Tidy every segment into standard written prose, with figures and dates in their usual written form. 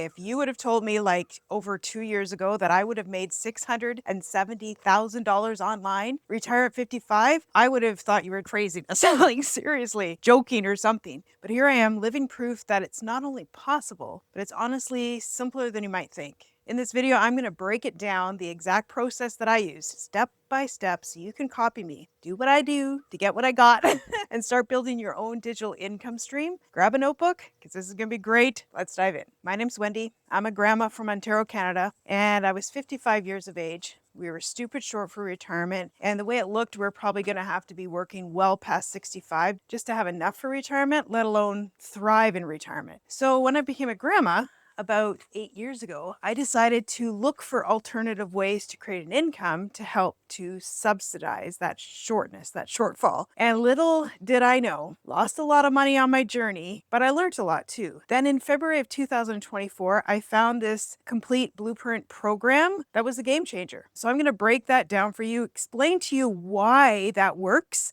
If you would have told me like over 2 years ago that I would have made $670,000 online, retire at 55, I would have thought you were crazy. Like seriously, joking or something. But here I am, living proof that it's not only possible, but it's honestly simpler than you might think. In this video, I'm going to break it down, the exact process that I use, step by step, so you can copy me. Do what I do to get what I got and start building your own digital income stream. Grab a notebook, because this is going to be great. Let's dive in. My name's Wendy. I'm a grandma from Ontario, Canada, and I was 55 years of age. We were stupid short for retirement, and the way it looked, we're probably going to have to be working well past 65 just to have enough for retirement, let alone thrive in retirement. So when I became a grandma, about 8 years ago, I decided to look for alternative ways to create an income to help to subsidize that shortfall. And little did I know, lost a lot of money on my journey, but I learned a lot too. Then in February of 2024, I found this complete blueprint program that was a game changer. So I'm going to break that down for you, explain to you why that works,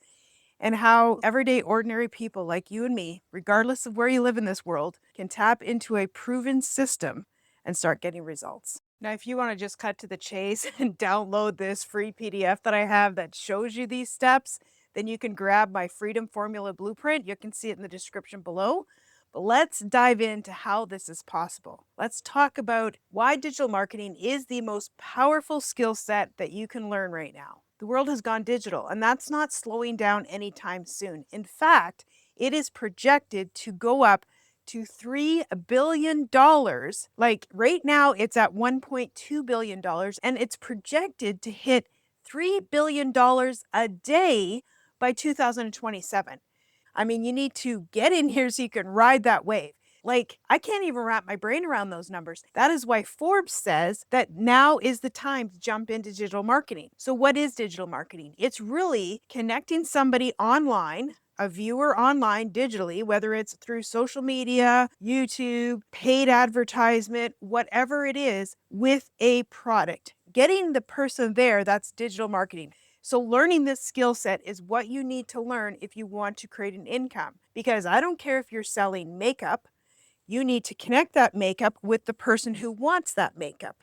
and how everyday ordinary people like you and me, regardless of where you live in this world, can tap into a proven system and start getting results. Now, if you want to just cut to the chase and download this free PDF that I have that shows you these steps, then you can grab my Freedom Formula Blueprint. You can see it in the description below. But let's dive into how this is possible. Let's talk about why digital marketing is the most powerful skill set that you can learn right now. The world has gone digital, and that's not slowing down anytime soon. In fact, it is projected to go up to $3 billion. Like right now, it's at $1.2 billion, and it's projected to hit $3 billion a day by 2027. I mean, you need to get in here so you can ride that wave. Like, I can't even wrap my brain around those numbers. That is why Forbes says that now is the time to jump into digital marketing. So what is digital marketing? It's really connecting somebody online, a viewer online digitally, whether it's through social media, YouTube, paid advertisement, whatever it is, with a product. Getting the person there, that's digital marketing. So learning this skill set is what you need to learn if you want to create an income. Because I don't care if you're selling makeup, you need to connect that makeup with the person who wants that makeup.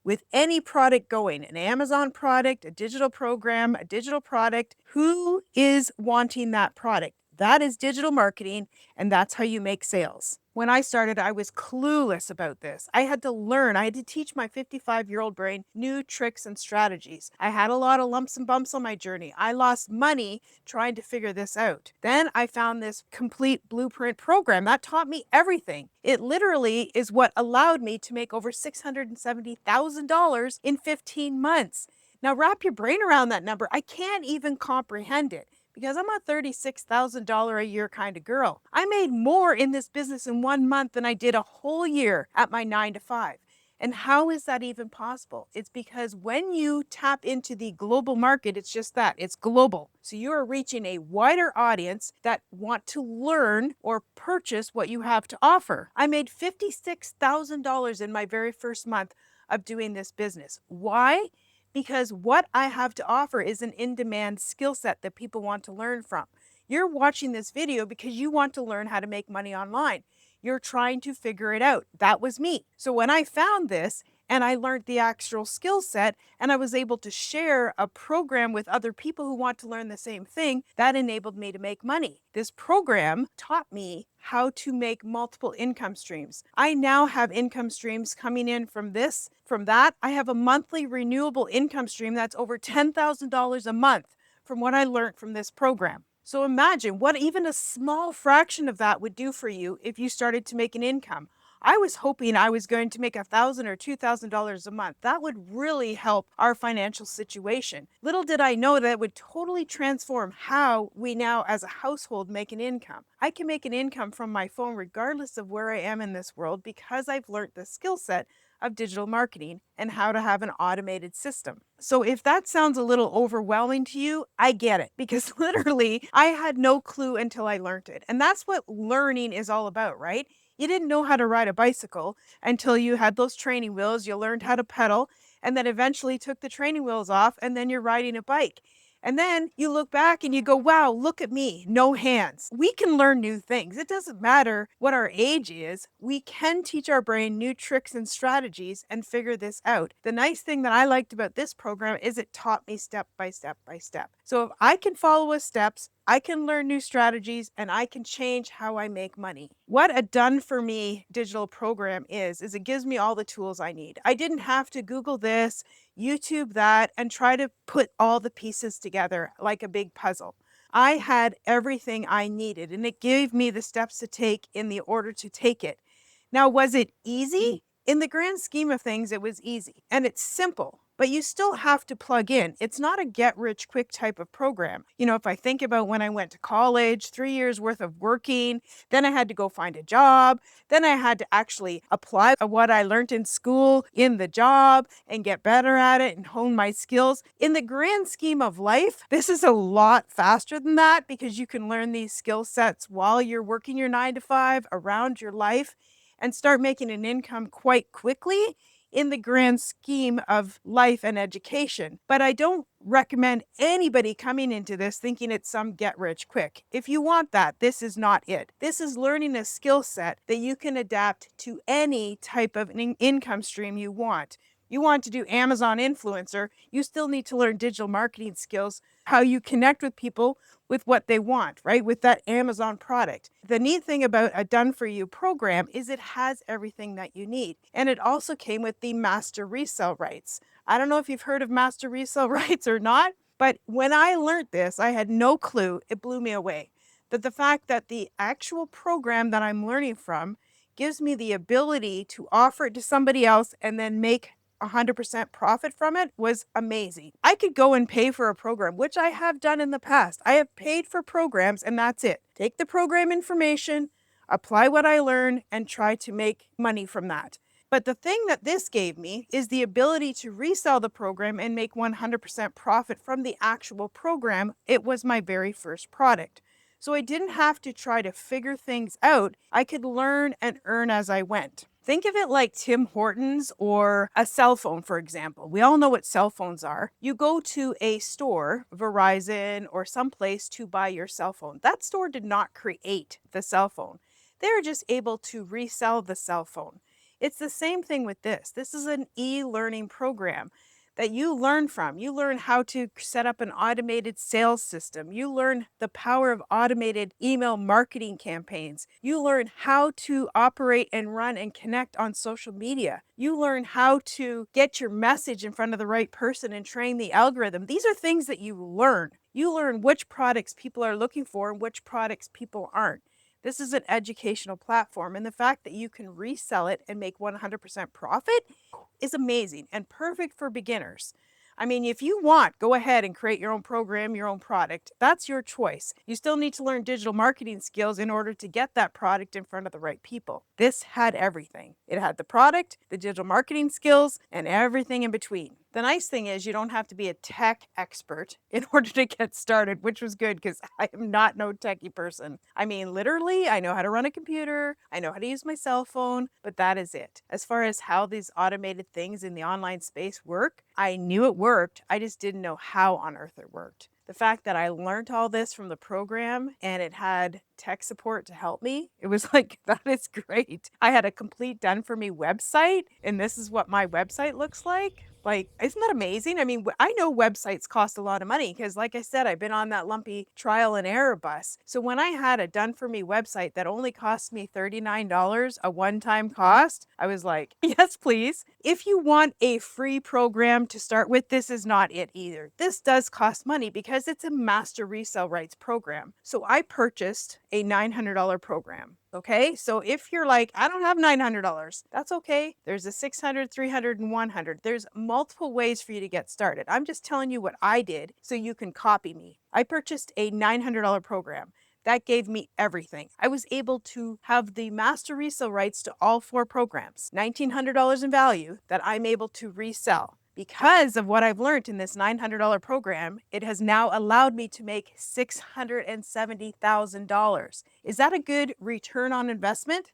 With any product going, an Amazon product, a digital program, a digital product, who is wanting that product? That is digital marketing, and that's how you make sales. When I started, I was clueless about this. I had to learn. I had to teach my 55-year-old brain new tricks and strategies. I had a lot of lumps and bumps on my journey. I lost money trying to figure this out. Then I found this complete blueprint program that taught me everything. It literally is what allowed me to make over $670,000 in 15 months. Now wrap your brain around that number. I can't even comprehend it, because I'm a $36,000 a year kind of girl. I made more in this business in 1 month than I did a whole year at my 9 to 5. And how is that even possible? It's because when you tap into the global market, it's just that, it's global. So you are reaching a wider audience that want to learn or purchase what you have to offer. I made $56,000 in my very first month of doing this business. Why? Because what I have to offer is an in-demand skill set that people want to learn from. You're watching this video because you want to learn how to make money online. You're trying to figure it out. That was me. So when I found this and I learned the actual skill set and I was able to share a program with other people who want to learn the same thing, that enabled me to make money. This program taught me how to make multiple income streams. I now have income streams coming in from this, from that. I have a monthly renewable income stream that's over $10,000 a month from what I learned from this program. So imagine what even a small fraction of that would do for you if you started to make an income. I was hoping I was going to make $1,000 or $2,000 a month. That would really help our financial situation. Little did I know that it would totally transform how we now as a household make an income. I can make an income from my phone regardless of where I am in this world because I've learned the skill set of digital marketing and how to have an automated system. So if that sounds a little overwhelming to you, I get it, because literally I had no clue until I learned it. And that's what learning is all about, right? You didn't know how to ride a bicycle until you had those training wheels, you learned how to pedal, and then eventually took the training wheels off, and then you're riding a bike. And then you look back and you go, wow, look at me, no hands. We can learn new things. It doesn't matter what our age is. We can teach our brain new tricks and strategies and figure this out. The nice thing that I liked about this program is it taught me step by step by step. So if I can follow his steps, I can learn new strategies and I can change how I make money. What a done for me digital program is it gives me all the tools I need. I didn't have to Google this, YouTube that, and try to put all the pieces together like a big puzzle. I had everything I needed and it gave me the steps to take in the order to take it. Now, was it easy? In the grand scheme of things, it was easy and it's simple, but you still have to plug in. It's not a get rich quick type of program. If I think about when I went to college, 3 years worth of working, then I had to go find a job, then I had to actually apply what I learned in school in the job and get better at it and hone my skills. In the grand scheme of life, this is a lot faster than that because you can learn these skill sets while you're working your 9 to 5 around your life and start making an income quite quickly in the grand scheme of life and education. But I don't recommend anybody coming into this thinking it's some get rich quick. If you want that, this is not it. This is learning a skill set that you can adapt to any type of income stream you want. You want to do Amazon influencer, you still need to learn digital marketing skills, how you connect with people with what they want, right? With that Amazon product. The neat thing about a done for you program is it has everything that you need. And it also came with the master resale rights. I don't know if you've heard of master resale rights or not, but when I learned this, I had no clue. It blew me away. That the fact that the actual program that I'm learning from gives me the ability to offer it to somebody else and then make 100% profit from it was amazing. I could go and pay for a program, which I have done in the past. I have paid for programs and that's it. Take the program information, apply what I learned, and try to make money from that. But the thing that this gave me is the ability to resell the program and make 100% profit from the actual program. It was my very first product. So I didn't have to try to figure things out. I could learn and earn as I went. Think of it like Tim Hortons or a cell phone, for example. We all know what cell phones are. You go to a store, Verizon or someplace to buy your cell phone. That store did not create the cell phone. They're just able to resell the cell phone. It's the same thing with this. This is an e-learning program that you learn from. You learn how to set up an automated sales system. You learn the power of automated email marketing campaigns. You learn how to operate and run and connect on social media. You learn how to get your message in front of the right person and train the algorithm. These are things that you learn. You learn which products people are looking for and which products people aren't. This is an educational platform, and the fact that you can resell it and make 100% profit is amazing and perfect for beginners. I mean, if you want, go ahead and create your own program, your own product. That's your choice. You still need to learn digital marketing skills in order to get that product in front of the right people. This had everything. It had the product, the digital marketing skills, and everything in between. The nice thing is you don't have to be a tech expert in order to get started, which was good because I am not no techie person. I mean, literally, I know how to run a computer, I know how to use my cell phone, but that is it. As far as how these automated things in the online space work, I knew it worked. I just didn't know how on earth it worked. The fact that I learned all this from the program and it had tech support to help me, it was like, that is great. I had a complete done for me website, and this is what my website looks like. Like, isn't that amazing? I mean, I know websites cost a lot of money because, like I said, I've been on that lumpy trial and error bus. So when I had a done for me website that only cost me $39, a one-time cost, I was like, yes, please. If you want a free program to start with, this is not it either. This does cost money because it's a master resale rights program. So I purchased a $900 program. Okay, so if you're like, I don't have $900, that's okay. There's a $600, $300, and $100. There's multiple ways for you to get started. I'm just telling you what I did so you can copy me. I purchased a $900 program. That gave me everything. I was able to have the master resale rights to all 4 programs, $1,900 in value that I'm able to resell. Because of what I've learned in this $900 program, it has now allowed me to make $670,000. Is that a good return on investment?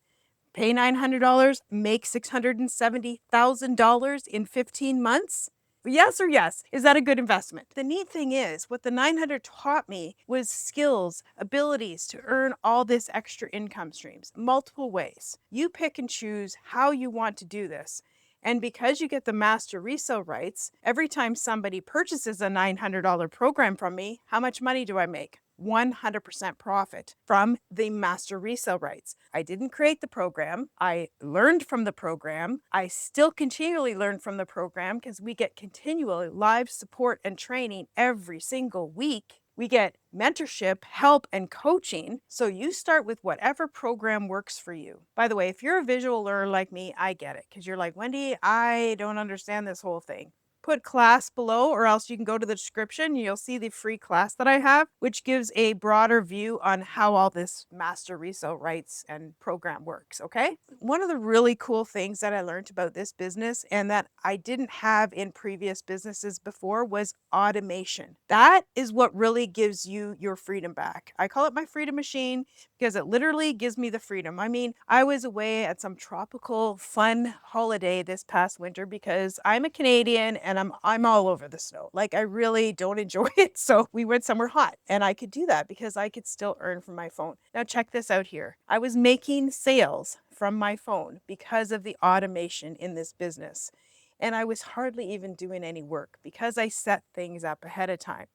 Pay $900, make $670,000 in 15 months? But yes or yes, is that a good investment? The neat thing is, what the 900 taught me was skills, abilities to earn all this extra income streams, multiple ways. You pick and choose how you want to do this. And because you get the master resale rights, every time somebody purchases a $900 program from me, how much money do I make? 100% profit from the master resale rights. I didn't create the program. I learned from the program. I still continually learn from the program because we get continual live support and training every single week. We get mentorship, help, and coaching. So you start with whatever program works for you. By the way, if you're a visual learner like me, I get it because you're like, Wendy, I don't understand this whole thing. Put class below, or else you can go to the description. You'll see the free class that I have, which gives a broader view on how all this master resale rights and program works. Okay. One of the really cool things that I learned about this business and that I didn't have in previous businesses before was automation. That is what really gives you your freedom back. I call it my freedom machine because it literally gives me the freedom. I mean, I was away at some tropical fun holiday this past winter because I'm a Canadian and I'm all over the snow. Like, I really don't enjoy it. So we went somewhere hot and I could do that because I could still earn from my phone. Now check this out here. I was making sales from my phone because of the automation in this business. And I was hardly even doing any work because I set things up ahead of time.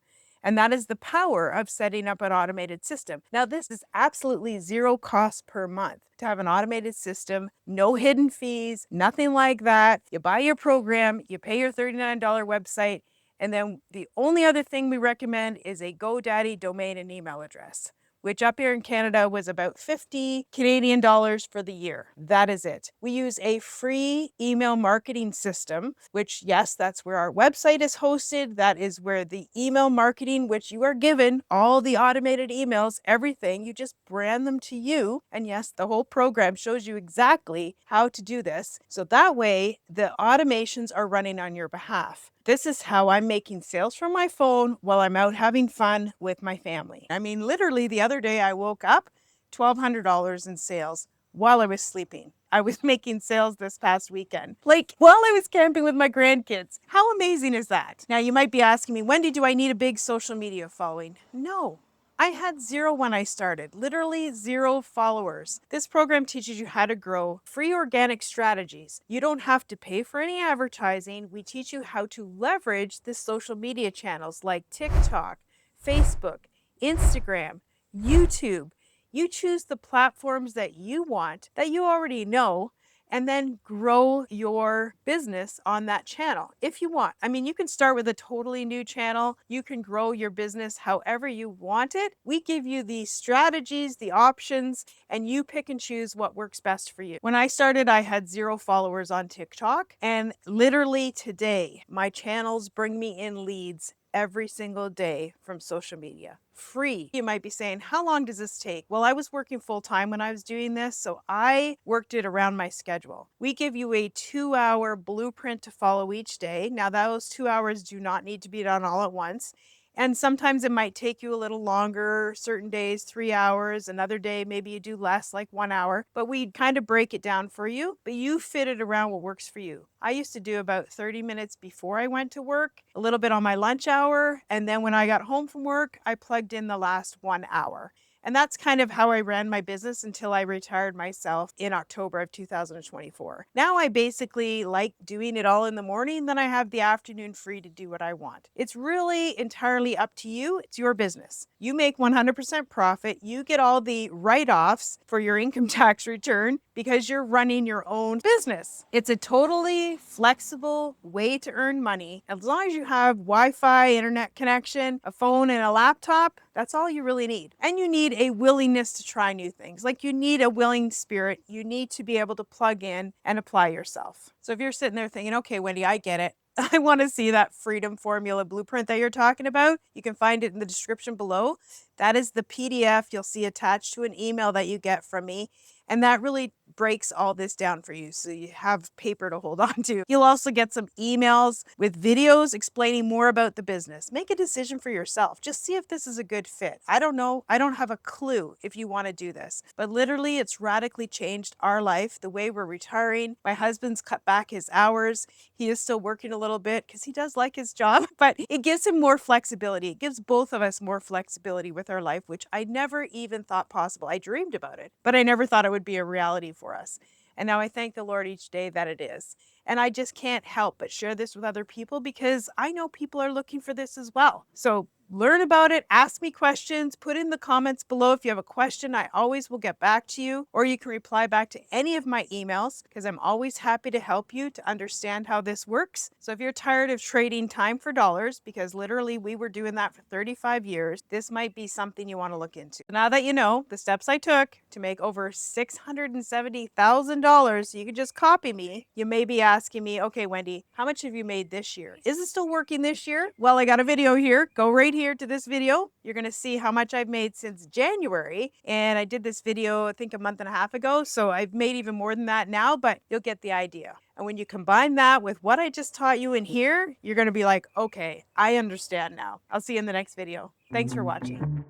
And that is the power of setting up an automated system. Now, this is absolutely zero cost per month to have an automated system, no hidden fees, nothing like that. You buy your program, you pay your $39 website, and then the only other thing we recommend is a GoDaddy domain and email address, which up here in Canada was about 50 Canadian dollars for the year. That is it. We use a free email marketing system, which, yes, that's where our website is hosted. That is where the email marketing, which you are given, all the automated emails, everything, you just brand them to you. And yes, the whole program shows you exactly how to do this. So that way, the automations are running on your behalf. This is how I'm making sales from my phone while I'm out having fun with my family. I mean, literally the other day I woke up $1,200 in sales while I was sleeping. I was making sales this past weekend, like while I was camping with my grandkids. How amazing is that? Now you might be asking me, Wendy, do I need a big social media following? No. I had zero when I started, literally 0 followers. This program teaches you how to grow free organic strategies. You don't have to pay for any advertising. We teach you how to leverage the social media channels like TikTok, Facebook, Instagram, YouTube. You choose the platforms that you want, that you already know, and then grow your business on that channel if you want. I mean, you can start with a totally new channel. You can grow your business however you want it. We give you the strategies, the options, and you pick and choose what works best for you. When I started, I had 0 followers on TikTok, and literally today, my channels bring me in leads every single day from social media. Free. You might be saying, how long does this take? Well, I was working full time when I was doing this, so I worked it around my schedule. We give you a 2-hour blueprint to follow each day. Now, those 2 hours do not need to be done all at once. And sometimes it might take you a little longer, certain days, 3 hours, another day, maybe you do less, like 1 hour, but we kind of break it down for you, but you fit it around what works for you. I used to do about 30 minutes before I went to work, a little bit on my lunch hour, and then when I got home from work, I plugged in the last 1 hour. And that's kind of how I ran my business until I retired myself in October of 2024. Now I basically like doing it all in the morning, then I have the afternoon free to do what I want. It's really entirely up to you. It's your business. You make 100% profit. You get all the write-offs for your income tax return because you're running your own business. It's a totally flexible way to earn money. As long as you have Wi-Fi, internet connection, a phone, and a laptop, that's all you really need. And you need a willingness to try new things. Like, you need a willing spirit. You need to be able to plug in and apply yourself. So if you're sitting there thinking, okay, Wendy, I get it. I want to see that freedom formula blueprint that you're talking about. You can find it in the description below. That is the PDF you'll see attached to an email that you get from me. And that really breaks all this down for you so you have paper to hold on to. You'll also get some emails with videos explaining more about the business. Make a decision for yourself. Just see if this is a good fit. I don't know. I don't have a clue if you want to do this, but literally it's radically changed our life, the way we're retiring. My husband's cut back his hours. He is still working a little bit because he does like his job, but it gives him more flexibility. It gives both of us more flexibility with our life, which I never even thought possible. I dreamed about it, but I never thought it would be a reality for us. And now I thank the Lord each day that it is. And I just can't help but share this with other people because I know people are looking for this as well. So learn about it, ask me questions, put in the comments below if you have a question. I always will get back to you, or you can reply back to any of my emails because I'm always happy to help you to understand how this works. So if you're tired of trading time for dollars, because literally we were doing that for 35 years, this might be something you want to look into. Now that you know the steps I took to make over $670,000, you can just copy me. You may be asking me, okay, Wendy, how much have you made this year? Is it still working this year? Well, I got a video here. Go right here to this video. You're going to see how much I've made since January. And I did this video, I think a month and a half ago. So I've made even more than that now, but you'll get the idea. And when you combine that with what I just taught you in here, you're going to be like, okay, I understand now. I'll see you in the next video. Thanks for watching.